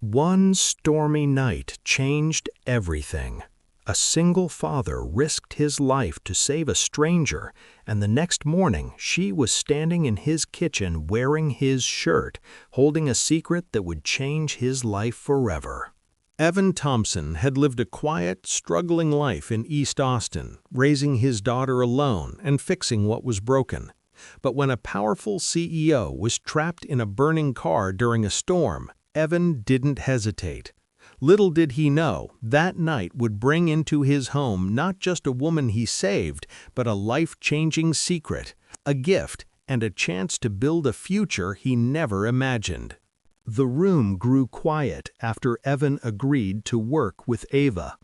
One stormy night changed everything. A single father risked his life to save a stranger, and the next morning she was standing in his kitchen wearing his shirt, holding a secret that would change his life forever. Evan Thompson had lived a quiet, struggling life in East Austin, raising his daughter alone and fixing what was broken. But when a powerful CEO was trapped in a burning car during a storm, Evan didn't hesitate. Little did he know, that night would bring into his home not just a woman he saved, but a life-changing secret, a gift, and a chance to build a future he never imagined. The room grew quiet after Evan agreed to work with Ava.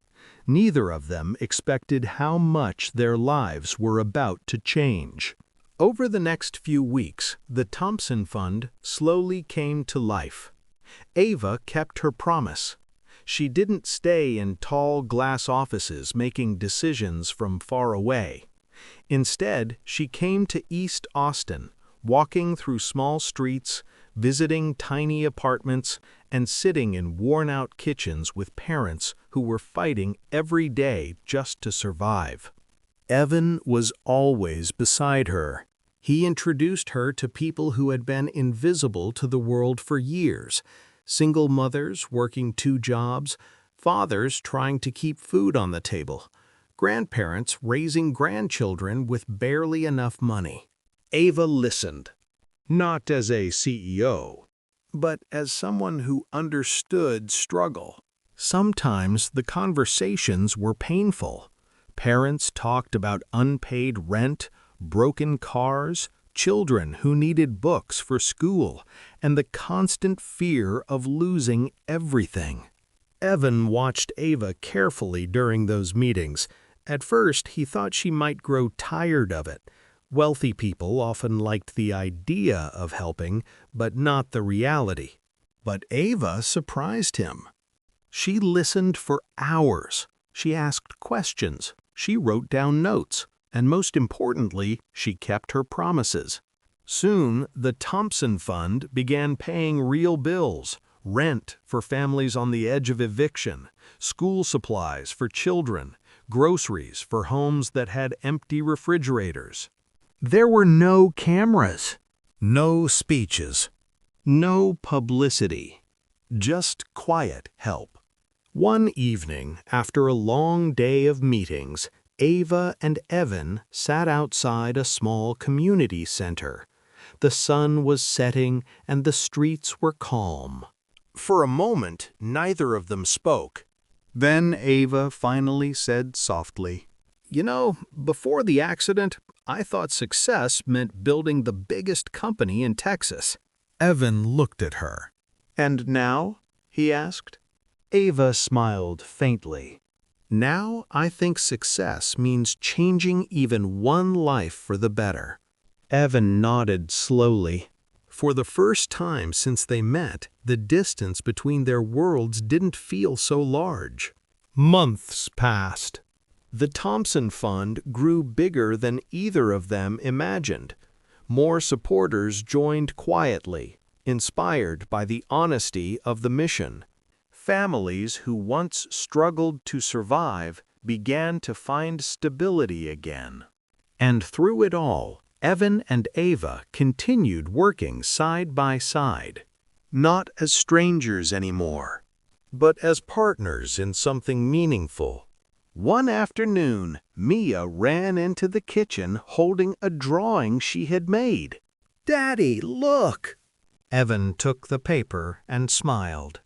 Neither of them expected how much their lives were about to change. Over the next few weeks, the Thompson Fund slowly came to life. Ava kept her promise. She didn't stay in tall glass offices making decisions from far away. Instead, she came to East Austin, walking through small streets, visiting tiny apartments, and sitting in worn-out kitchens with parents who were fighting every day just to survive. Evan was always beside her. He introduced her to people who had been invisible to the world for years. Single mothers working 2 jobs, fathers trying to keep food on the table, grandparents raising grandchildren with barely enough money. Ava listened, not as a CEO, but as someone who understood struggle. Sometimes the conversations were painful. Parents talked about unpaid rent, broken cars, children who needed books for school, and the constant fear of losing everything. Evan watched Ava carefully during those meetings. At first, he thought she might grow tired of it. Wealthy people often liked the idea of helping, but not the reality. But Ava surprised him. She listened for hours. She asked questions. She wrote down notes. And most importantly, she kept her promises. Soon, the Thompson Fund began paying real bills, rent for families on the edge of eviction, school supplies for children, groceries for homes that had empty refrigerators. There were no cameras, no speeches, no publicity, just quiet help. One evening, after a long day of meetings, Ava and Evan sat outside a small community center. The sun was setting and the streets were calm. For a moment, neither of them spoke. Then Ava finally said softly, "You know, before the accident, I thought success meant building the biggest company in Texas." Evan looked at her. "And now?" he asked. Ava smiled faintly. "Now I think success means changing even one life for the better." Evan nodded slowly. For the first time since they met, the distance between their worlds didn't feel so large. Months passed. The Thompson Fund grew bigger than either of them imagined. More supporters joined quietly, inspired by the honesty of the mission. Families who once struggled to survive began to find stability again. And through it all, Evan and Ava continued working side by side, not as strangers anymore, but as partners in something meaningful. One afternoon, Mia ran into the kitchen holding a drawing she had made. "Daddy, look!" Evan took the paper and smiled.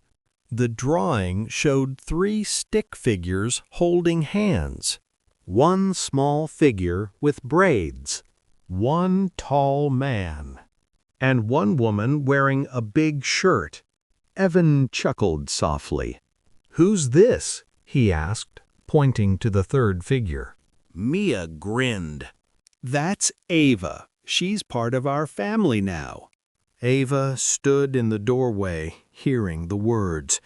The drawing showed 3 stick figures holding hands. One small figure with braids, one tall man, and one woman wearing a big shirt. Evan chuckled softly. "Who's this?" he asked, pointing to the third figure. Mia grinned. "That's Ava. She's part of our family now." Ava stood in the doorway, hearing the words.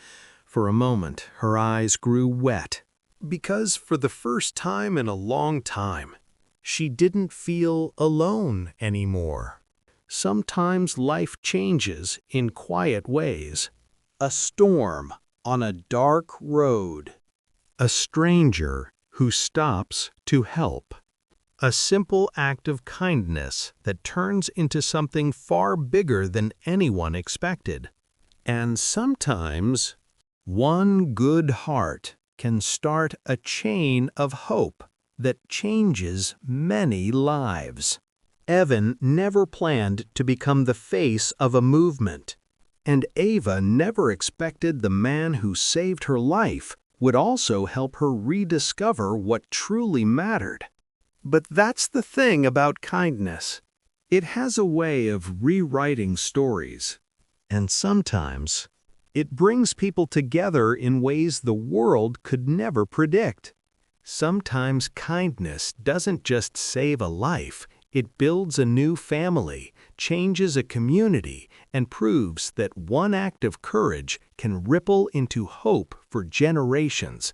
For a moment, her eyes grew wet, because for the first time in a long time, she didn't feel alone anymore. Sometimes life changes in quiet ways. A storm on a dark road. A stranger who stops to help. A simple act of kindness that turns into something far bigger than anyone expected. And sometimes, one good heart can start a chain of hope that changes many lives. Evan never planned to become the face of a movement, and Ava never expected the man who saved her life would also help her rediscover what truly mattered. But that's the thing about kindness. It has a way of rewriting stories, and sometimes it brings people together in ways the world could never predict. Sometimes kindness doesn't just save a life, it builds a new family, changes a community, and proves that one act of courage can ripple into hope for generations.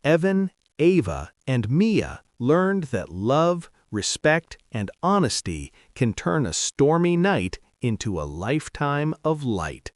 Evan, Ava, and Mia learned that love, respect, and honesty can turn a stormy night into a lifetime of light.